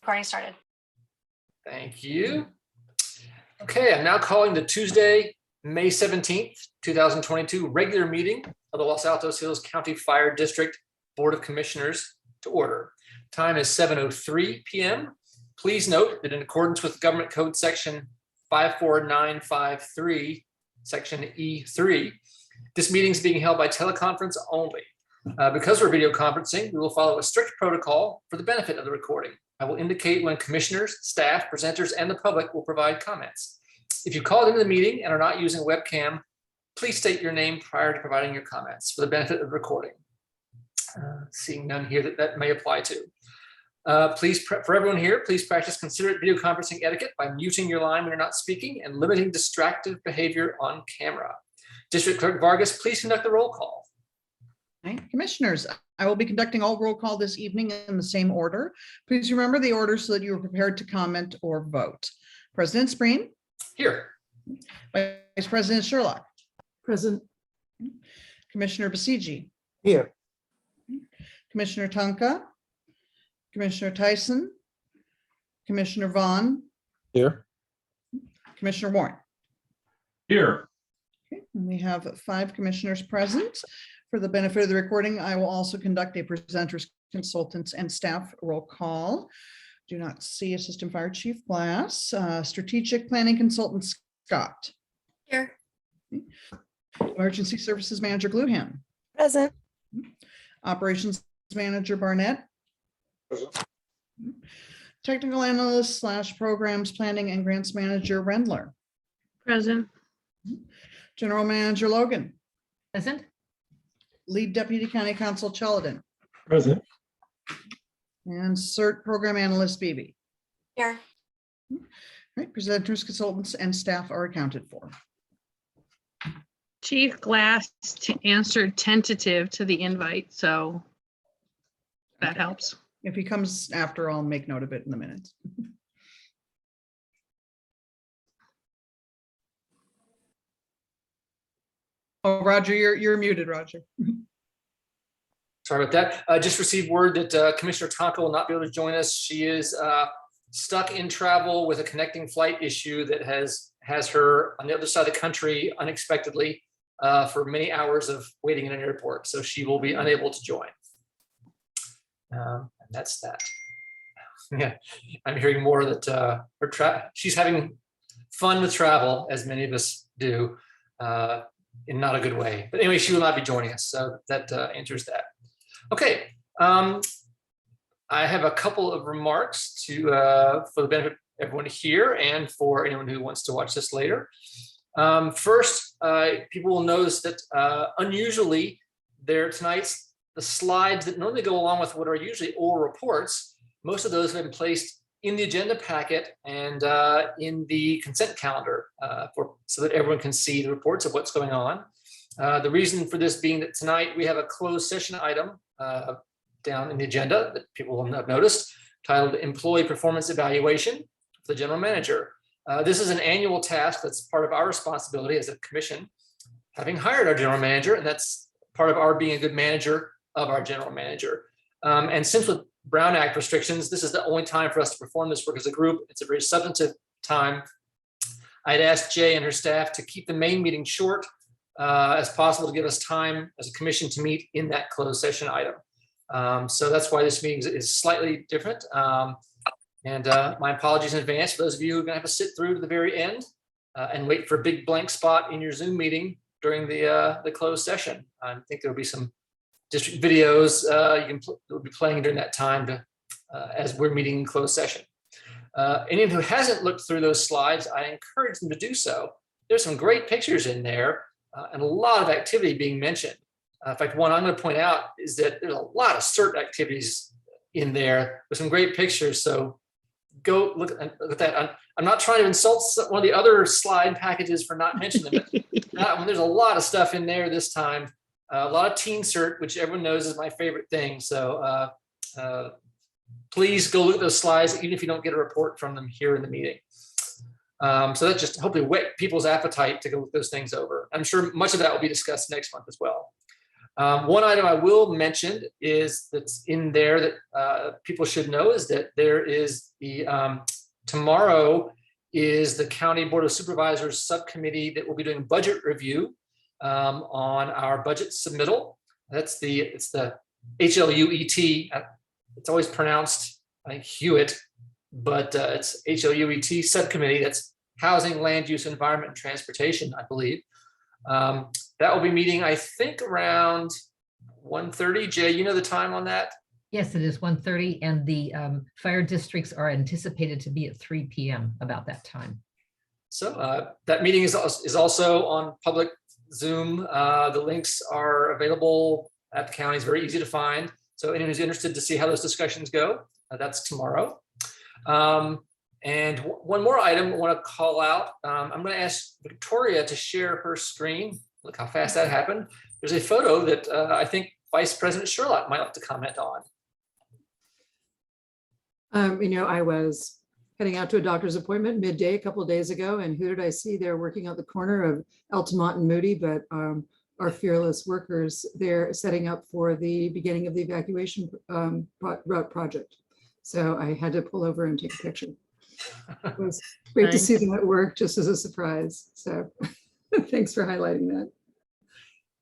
Recording started. Thank you. Okay, I'm now calling the Tuesday, May 17th, 2022 regular meeting of the Los Altos Hills County Fire District Board of Commissioners to order. Time is 7:03 p.m. Please note that in accordance with Government Code Section 54953, Section E3, this meeting is being held by teleconference only. Because we're video conferencing, we will follow a strict protocol for the benefit of the recording. I will indicate when commissioners, staff, presenters, and the public will provide comments. If you called into the meeting and are not using a webcam, please state your name prior to providing your comments for the benefit of the recording. Seeing none here that may apply to. For everyone here, please practice considerate video conferencing etiquette by muting your line when you're not speaking and limiting distractive behavior on camera. District Clerk Vargas, please conduct the roll call. Okay. Commissioners, I will be conducting all roll call this evening in the same order. Please remember the order so that you are prepared to comment or vote. President Spreen. Here. Vice President Sherlock. Present. Commissioner Basiji. Here. Commissioner Tonka. Commissioner Tyson. Commissioner Vaughn. Here. Commissioner Warren. Here. Okay. And we have 5 commissioners present. For the benefit of the recording, I will also conduct a presenters, consultants, and staff roll call. Do not see Assistant Fire Chief Glass. Strategic Planning Consultant Scott. Here. Emergency Services Manager Gluhan. Present. Operations Manager Barnett. Present. Technical Analyst / Programs Planning and Grants Manager Rendler. Present. General Manager Logan. Present. Lead Deputy County Counsel Cheladin. Present. And CERT Program Analyst Beebe. Here. All right, presenters, consultants, and staff are accounted for. Chief Glass answered tentative to the invite, so that Okay. helps. If he comes after, I'll make note of it in the minutes. Oh, Roger, you're muted, Roger. Sorry about that. I just received word that Commissioner Tonka will not be able to join us. She is stuck in travel with a connecting flight issue that has her on the other side of the country unexpectedly for many hours of waiting in an airport. So she will be unable to join. And that's that. Yeah, I'm hearing more that she's having fun with travel, as many of us do, in not a good way. But anyway, she will not be joining us. So that answers that. Okay, I have a couple of remarks for the benefit of everyone here and for anyone who wants to watch this later. First, people will notice that unusually tonight's the slides that normally go along with what are usually oral reports, most of those have been placed in the agenda packet and in the consent calendar so that everyone can see the reports of what's going on. The reason for this being that tonight we have a closed session item down in the agenda that people will have noticed, titled Employee Performance Evaluation for the General Manager. This is an annual task that's part of our responsibility as a commission, having hired our general manager, and that's part of our being a good manager of our general manager. And since with Brown Act restrictions, this is the only time for us to perform this work as a group. It's a very substantive time. I'd asked Jay and her staff to keep the main meeting short as possible to give us time as a commission to meet in that closed session item. So that's why this meeting is slightly different. And my apologies in advance for those of you who are going to have to sit through to the very end and wait for a big blank spot in your Zoom meeting during the closed session. I think there'll be some district videos will be playing during that time as we're meeting in closed session. Anyone who hasn't looked through those slides, I encourage them to do so. There's some great pictures in there and a lot of activity being mentioned. In fact, one I'm going to point out is that there's a lot of CERT activities in there with some great pictures. So go look at that. I'm not trying to insult one of the other slide packages for not mentioning them. But there's a lot of stuff in there this time. A lot of teen CERT, which everyone knows is my favorite thing. So please go look at those slides, even if you don't get a report from them here in the meeting. So that just hopefully whet people's appetite to go look those things over. I'm sure much of that will be discussed next month as well. One item I will mention is that's in there that people should know is that there is the tomorrow is the County Board of Supervisors subcommittee that will be doing budget review on our budget submittal. It's the HLUET. It's always pronounced like Hewitt, but it's HLUET subcommittee. That's Housing, Land Use, Environment, and Transportation, I believe. That will be meeting, I think, around 1:30. Jay, you know the time on that? Yes, it is 1:30, and the fire districts are anticipated to be at 3 p.m. about that time. So that meeting is also on public Zoom. The links are available at the county. It's very easy to find. So anyone who's interested to see how those discussions go, that's tomorrow. And one more item I want to call out. I'm going to ask Victoria to share her screen. Look how fast that happened. There's a photo that I think Vice President Sherlock might like to comment on. I was heading out to a doctor's appointment midday a couple of days ago, and who did I see there working out the corner of Altamont and Moody, but our fearless workers there setting up for the beginning of the evacuation route project. So I had to pull over and take a picture. It was great to see them at work just as a surprise. So thanks for highlighting that.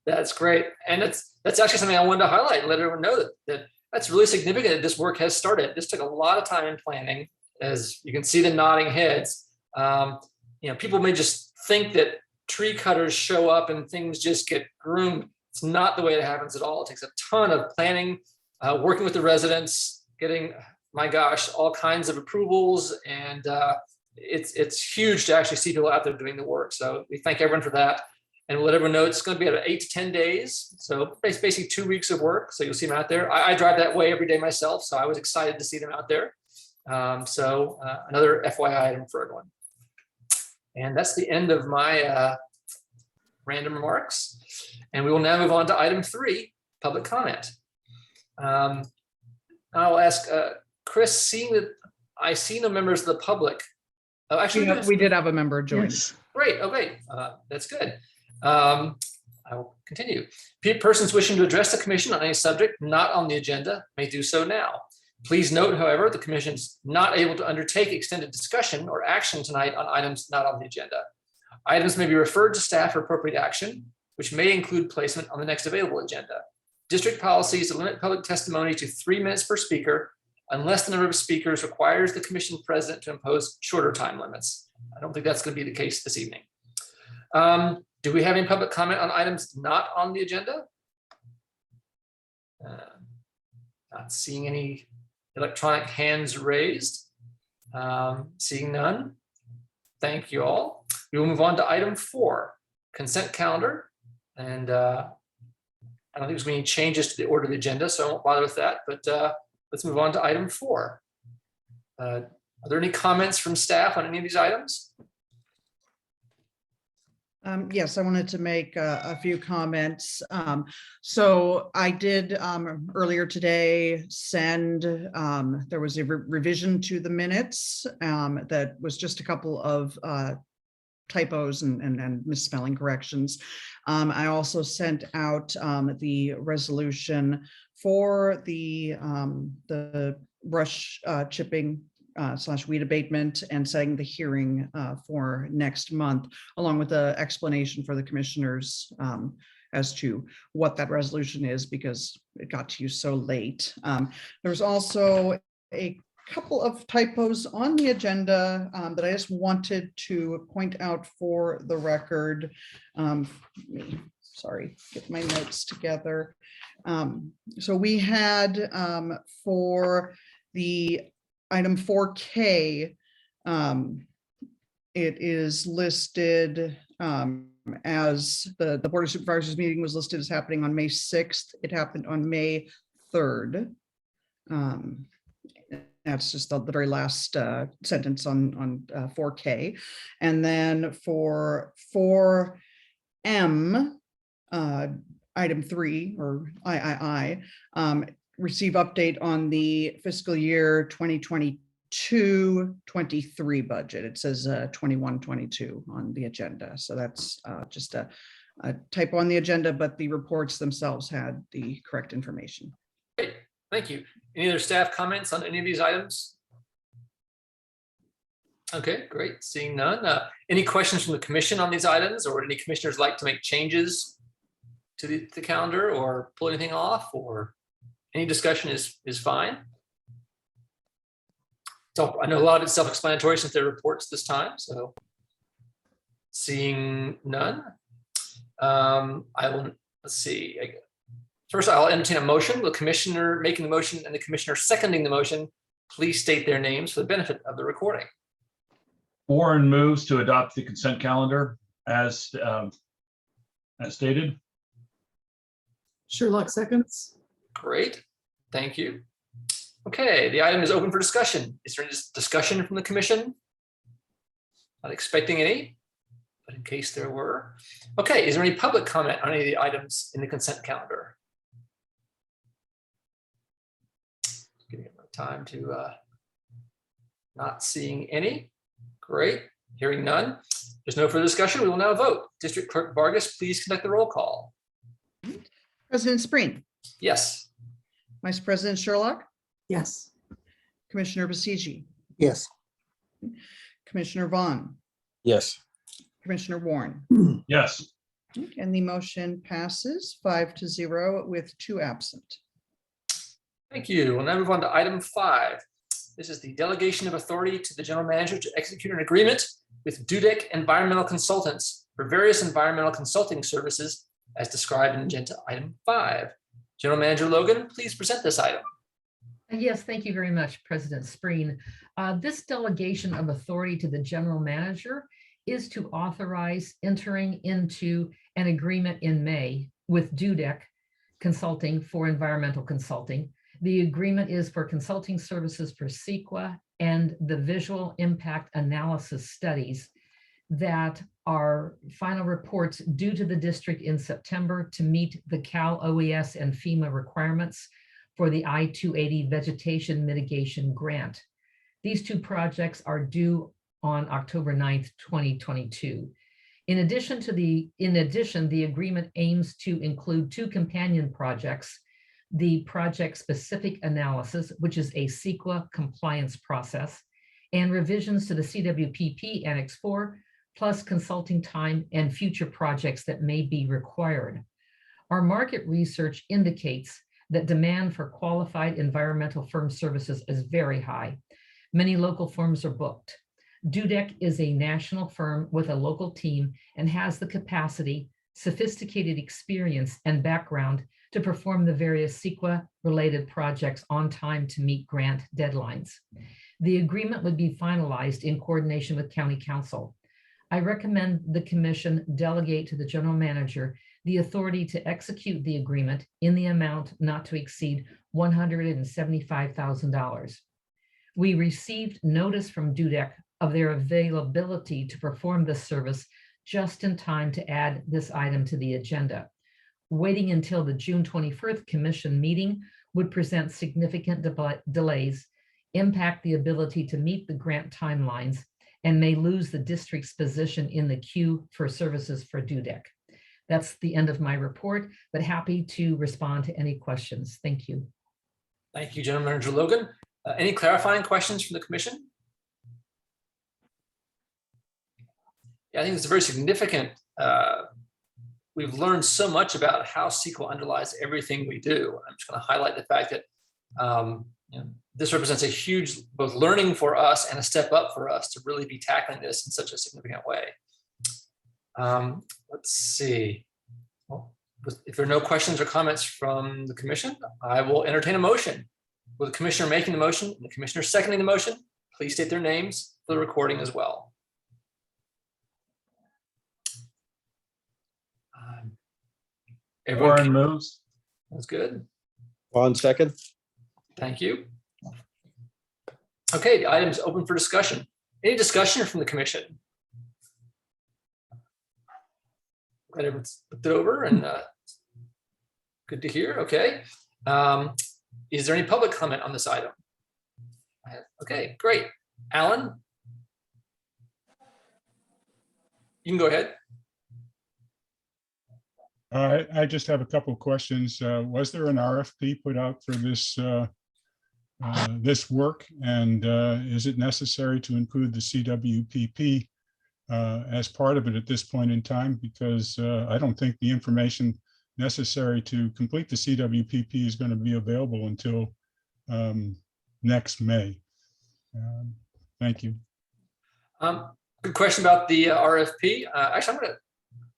That's great. And that's actually something I wanted to highlight and let everyone know that that's really significant that this work has started. This took a lot of time in planning. As you can see the nodding heads. People may just think that tree cutters show up and things just get groomed. It's not the way it happens at all. It takes a ton of planning, working with the residents, getting, my gosh, all kinds of approvals. And it's huge to actually see people out there doing the work. So we thank everyone for that. And we'll let everyone know it's going to be about 8 to 10 days. So basically 2 weeks of work. So you'll see them out there. I drive that way every day myself. So I was excited to see them out there. Another FYI item for everyone. And that's the end of my random remarks. And we will now move on to item 3, public comment. I'll ask Chris, seeing that I see no members of the public. Oh, actually, We did have a member join. Yes. great. Okay, that's good. I will continue. Persons wishing to address the commission on any subject not on the agenda may do so now. Please note, however, the commission is not able to undertake extended discussion or action tonight on items not on the agenda. Items may be referred to staff for appropriate action, which may include placement on the next available agenda. District policy is to limit public testimony to 3 minutes per speaker unless the number of speakers requires the commission president to impose shorter time limits. I don't think that's going to be the case this evening. Do we have any public comment on items not on the agenda? Not seeing any electronic hands raised. Seeing none. Thank you all. We will move on to item 4, consent calendar. And I don't think there's any changes to the order of the agenda, so I won't bother with that. But let's move on to item 4. Are there any comments from staff on any of these items? Yes, I wanted to make a few comments. So I did earlier today send, there was a revision to the minutes that was just a couple of typos and misspelling corrections. I also sent out the resolution for the brush chipping / weed abatement and setting the hearing for next month, along with the explanation for the commissioners as to what that resolution is, because it got to you so late. There's also a couple of typos on the agenda that I just wanted to point out for the record. Sorry, get my notes together. So we had for the item 4K, it is listed as the Board of Supervisors meeting was listed as happening on May 6th. It happened on May 3rd. That's just the very last sentence on 4K. And then for 4M, item 3, or III, receive update on the fiscal year 2022-23 budget. It says 21-22 on the agenda. So that's just a a typo on the agenda, but the reports themselves had the correct information. Great, thank you. Any other staff comments on any of these items? Okay, great. Seeing none. Any questions from the commission on these items, or would any commissioners like to make changes to the calendar or pull anything off, or any discussion is fine? So I know a lot of it's self-explanatory since they're reports this time, so seeing none. I will, let's see. First, I'll entertain a motion. The commissioner making the motion and the commissioner seconding the motion, please state their names for the benefit of the recording. Warren moves to adopt the consent calendar as stated. Sherlock seconds. Great, thank you. Okay, the item is open for discussion. Is there any discussion from the commission? Not expecting any, but in case there were. Okay, is there any public comment on any of the items in the consent calendar? Giving it more time to not seeing any. Great, hearing none. There's no further discussion. We will now vote. District Clerk Vargas, please conduct the roll call. President Spreen, Yes. Vice President Sherlock, Yes. Commissioner Basigi, Yes. Commissioner Vaughn, Yes. Commissioner Warren. Yes. And the motion passes 5-0 with 2 absent. Thank you. We'll now move on to item 5. This is the delegation of authority to the general manager to execute an agreement with Dudek Environmental Consultants for various environmental consulting services as described in agenda item 5. General Manager Logan, please present this item. Yes, thank you very much, President Spreen. This delegation of authority to the general manager is to authorize entering into an agreement in May with Dudek Consulting for environmental consulting. The agreement is for consulting services for CEQA and the visual impact analysis studies that are final reports due to the district in September to meet the Cal OES and FEMA requirements for the I-280 vegetation mitigation grant. These 2 projects are due on October 9th, 2022. In addition, the agreement aims to include 2 companion projects, the project-specific analysis, which is a CEQA compliance process, and revisions to the CWPP Annex 4, plus consulting time and future projects that may be required. Our market research indicates that demand for qualified environmental firm services is very high. Many local firms are booked. Dudek is a national firm with a local team and has the capacity, sophisticated experience, and background to perform the various CEQA-related projects on time to meet grant deadlines. The agreement would be finalized in coordination with County Council. I recommend the Commission delegate to the General Manager the authority to execute the agreement in the amount not to exceed $175,000. We received notice from Dudek of their availability to perform this service just in time to add this item to the agenda. Waiting until the June 21st Commission meeting would present significant delays, impact the ability to meet the grant timelines, and may lose the district's position in the queue for services for Dudek. That's the end of my report, but happy to respond to any questions. Thank you. Thank you, General Manager Logan. Any clarifying questions from the commission? Yeah, I think it's very significant. We've learned so much about how CEQA underlies everything we do. I'm just going to highlight the fact that this represents a huge both learning for us and a step up for us to really be tackling this in such a significant way. Let's see. Well, if there are no questions or comments from the commission, I will entertain a motion. Will the commissioner making the motion and the commissioner seconding the motion, please state their names for the recording as well. Warren moves. That's good. Vaughn second. Thank you. Okay, the item is open for discussion. Any discussion from the commission? Glad everyone's looked it over and good to hear. Okay. Is there any public comment on this item? Okay, great. Alan? You can go ahead. I just have a couple of questions. Was there an RFP put out for this work? And is it necessary to include the CWPP as part of it at this point in time? Because I don't think the information necessary to complete the CWPP is going to be available until next May. Thank you. Good question about the RFP. Actually, I'm going to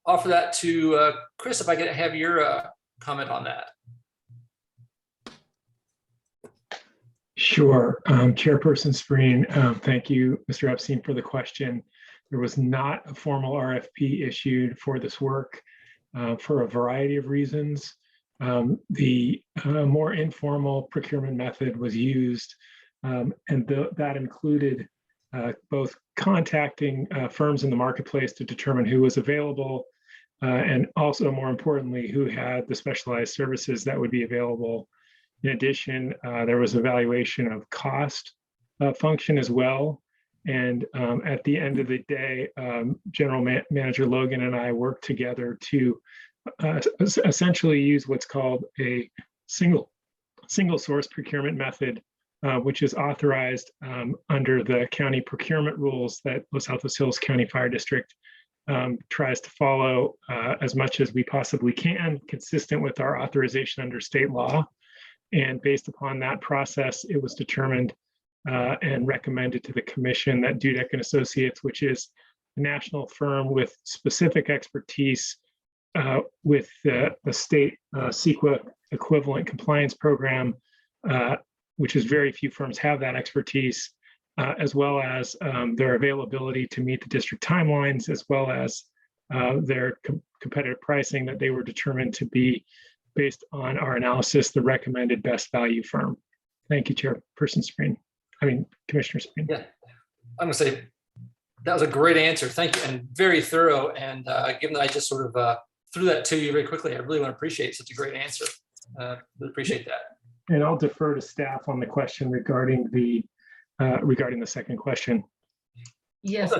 offer that to Chris, if I could have your comment on that. Sure. Chairperson Spreen, thank you, Mr. Epstein, for the question. There was not a formal RFP issued for this work for a variety of reasons. The more informal procurement method was used, and that included both contacting firms in the marketplace to determine who was available, and also, more importantly, who had the specialized services that would be available. In addition, there was evaluation of cost function as well. And at the end of the day, General Manager Logan and I worked together to essentially use what's called a single source procurement method, which is authorized under the county procurement rules that Los Altos Hills County Fire District tries to follow as much as we possibly can, consistent with our authorization under state law. And based upon that process, it was determined and recommended to the commission that Dudek and Associates, which is a national firm with specific expertise with the state CEQA equivalent compliance program, which is very few firms have that expertise, as well as their availability to meet the district timelines, as well as their competitive pricing, that they were determined to be, based on our analysis, the recommended best value firm. Thank you, Chairperson Spreen. Commissioner Spreen. Yeah, I'm gonna say that was a great answer. Thank you, and very thorough. And given that I just sort of threw that to you very quickly, I really want to appreciate such a great answer. Really appreciate that. And I'll defer to staff on the question regarding the second question. Yes,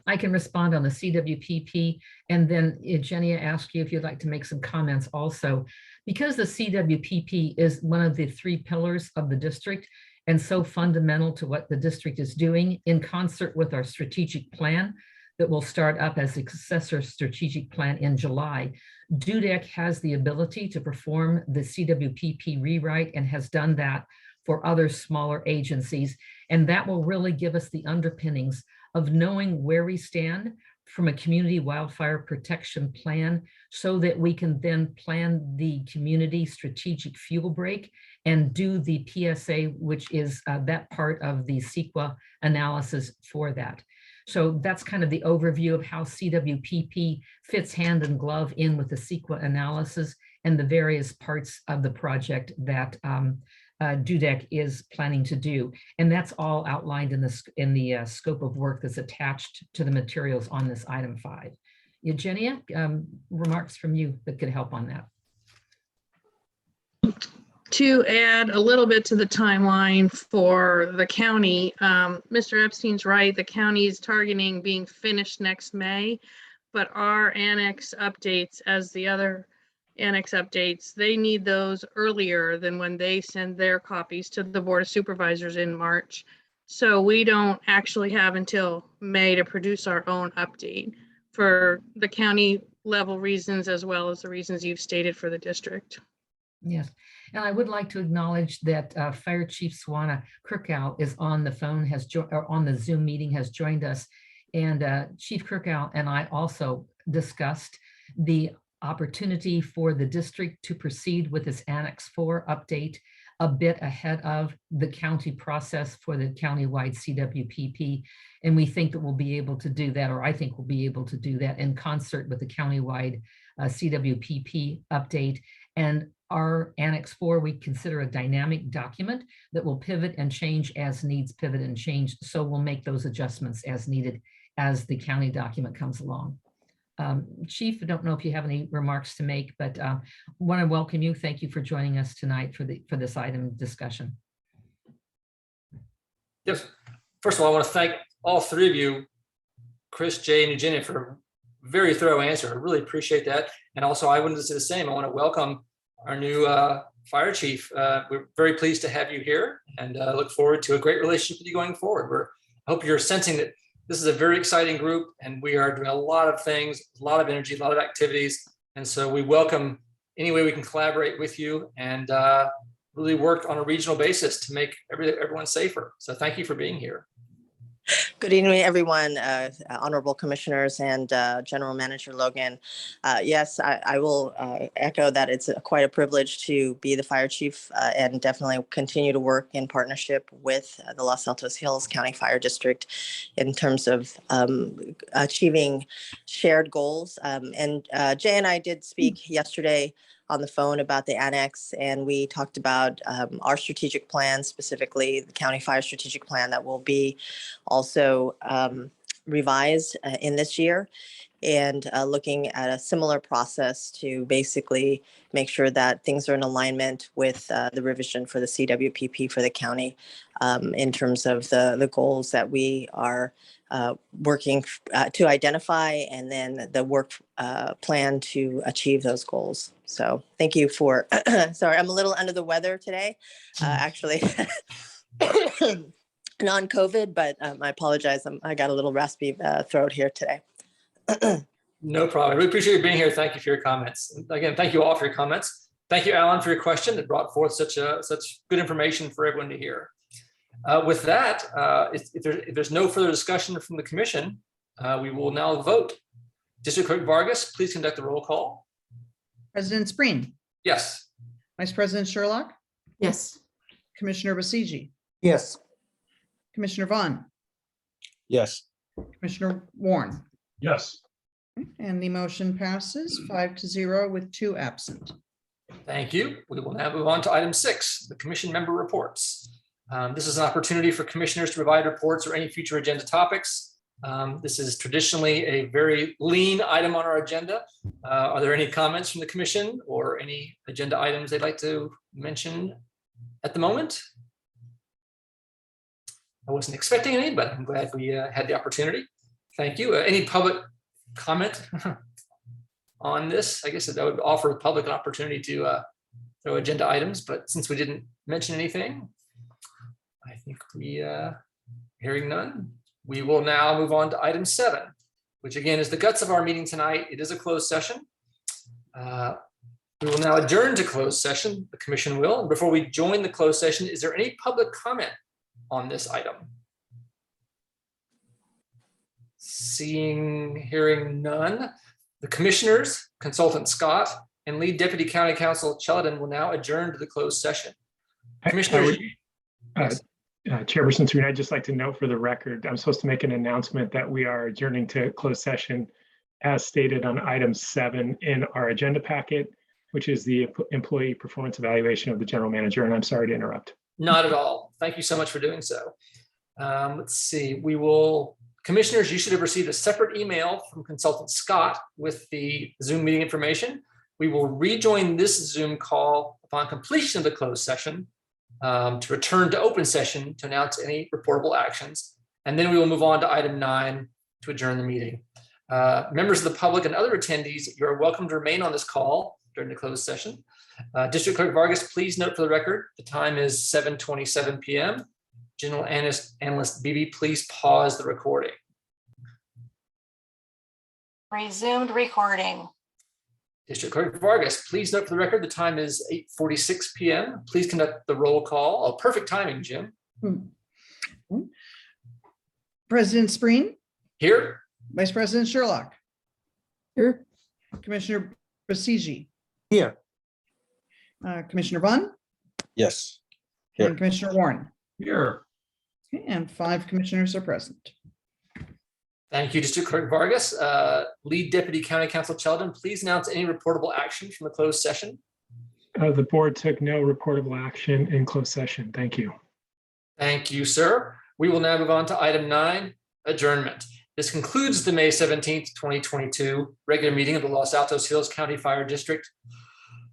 I can respond on the CWPP, and then Jenny asked you if you'd like to make some comments also. Because the CWPP is one of the 3 pillars of the district and so fundamental to what the district is doing, in concert with our strategic plan that will start up as the successor strategic plan in July, Dudek has the ability to perform the CWPP rewrite and has done that for other smaller agencies. And that will really give us the underpinnings of knowing where we stand from a community wildfire protection plan, so that we can then plan the community strategic fuel break and do the PSA, which is that part of the CEQA analysis for that. So that's kind of the overview of how CWPP fits hand in glove in with the CEQA analysis and the various parts of the project that Dudek is planning to do. And that's all outlined in the scope of work that's attached to the materials on this item 5. Eugenia, remarks from you that could help on that. To add a little bit to the timeline for the county, Mr. Epstein's right, the county is targeting being finished next May, but our annex updates, as the other annex updates, they need those earlier than when they send their copies to the Board of Supervisors in March. So we don't actually have until May to produce our own update for the county level reasons, as well as the reasons you've stated for the district. Yes, and I would like to acknowledge that Fire Chief Swana Kirkow is on the phone, or on the Zoom meeting, has joined us. And Chief Kirkow and I also discussed the opportunity for the district to proceed with this Annex 4 update a bit ahead of the county process for the countywide CWPP. And we think that we'll be able to do that, or I think we'll be able to do that in concert with the countywide CWPP update. And our Annex 4, we consider a dynamic document that will pivot and change as needs pivot and change. So we'll make those adjustments as needed as the county document comes along. Chief, I don't know if you have any remarks to make, but want to welcome you. Thank you for joining us tonight for this item discussion. Yes. First of all, I want to thank all 3 of you, Chris, Jay, and Eugenia, for very thorough answer. I really appreciate that. And also, I wanted to say the same. I want to welcome our new fire chief. We're very pleased to have you here, and look forward to a great relationship with you going forward. I hope you're sensing that this is a very exciting group, and we are doing a lot of things, a lot of energy, a lot of activities. And so we welcome any way we can collaborate with you and really work on a regional basis to make everyone safer. So thank you for being here. Good evening, everyone, honorable commissioners and General Manager Logan. Yes, I will echo that it's quite a privilege to be the fire chief and definitely continue to work in partnership with the Los Altos Hills County Fire District in terms of achieving shared goals. And Jay and I did speak yesterday on the phone about the annex, and we talked about our strategic plan, specifically the county fire strategic plan that will be also revised in this year, and looking at a similar process to basically make sure that things are in alignment with the revision for the CWPP for the county in terms of the goals that we are working to identify, and then the work plan to achieve those goals. So thank you for, sorry, I'm a little under the weather today, actually. Non-COVID, but I apologize. I got a little raspy throat here today. No problem. We appreciate you being here. Thank you for your comments. Again, thank you all for your comments. Thank you, Alan, for your question that brought forth such good information for everyone to hear. With that, if there's no further discussion from the commission, we will now vote. District Clerk Vargas, please conduct the roll call. President Spreen, Yes. Vice President Sherlock, Yes. Commissioner Basiji, Yes. Commissioner Vaughn, Yes. Commissioner Warren. Yes. And the motion passes 5-0 with 2 absent. Thank you. We will now move on to item 6, the commission member reports. This is an opportunity for commissioners to provide reports or any future agenda topics. This is traditionally a very lean item on our agenda. Are there any comments from the commission or any agenda items they'd like to mention at the moment? I wasn't expecting any, but I'm glad we had the opportunity. Thank you. Any public comment on this? I guess that would offer the public an opportunity to throw agenda items, but since we didn't mention anything, I think hearing none, we will now move on to item 7, which again is the guts of our meeting tonight. It is a closed session. We will now adjourn to closed session. The commission will. And before we join the closed session, is there any public comment on this item? Hearing none, the commissioners, Consultant Scott, and Lead Deputy County Counsel Cheladin will now adjourn to the closed session. Commissioners. Chairperson Serena, I'd just like to note for the record, I'm supposed to make an announcement that we are adjourning to closed session as stated on item 7 in our agenda packet, which is the employee performance evaluation of the general manager. And I'm sorry to interrupt. Not at all. Thank you so much for doing so. Let's see, commissioners, you should have received a separate email from Consultant Scott with the Zoom meeting information. We will rejoin this Zoom call upon completion of the closed session to return to open session to announce any reportable actions. And then we will move on to item 9 to adjourn the meeting. Members of the public and other attendees, you are welcome to remain on this call during the closed session. District Clerk Vargas, please note for the record, the time is 7:27 p.m. General Analyst Beebe, please pause the recording. Resumed recording. District Clerk Vargas, please note for the record, the time is 8:46 p.m. Please conduct the roll call. Oh, perfect timing, Jim. President Spreen, Here. Vice President Sherlock, Here. Commissioner Basiji, Here. Commissioner Vaughn, Yes. Here. and Commissioner Warren. Here. Okay, and 5 commissioners are present. Thank you, District Clerk Vargas. Lead Deputy County Counsel Cheladin, please announce any reportable action from the closed session. The board took no reportable action in closed session. Thank you. Thank you, sir. We will now move on to item 9, adjournment. This concludes the May 17th, 2022 regular meeting of the Los Altos Hills County Fire District.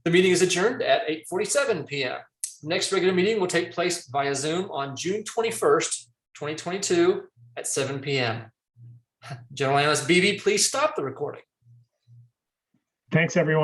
The meeting is adjourned at 8:47 p.m. The next regular meeting will take place via Zoom on June 21st, 2022 at 7 p.m. General Analyst Beebe, please stop the recording. Thanks, everyone.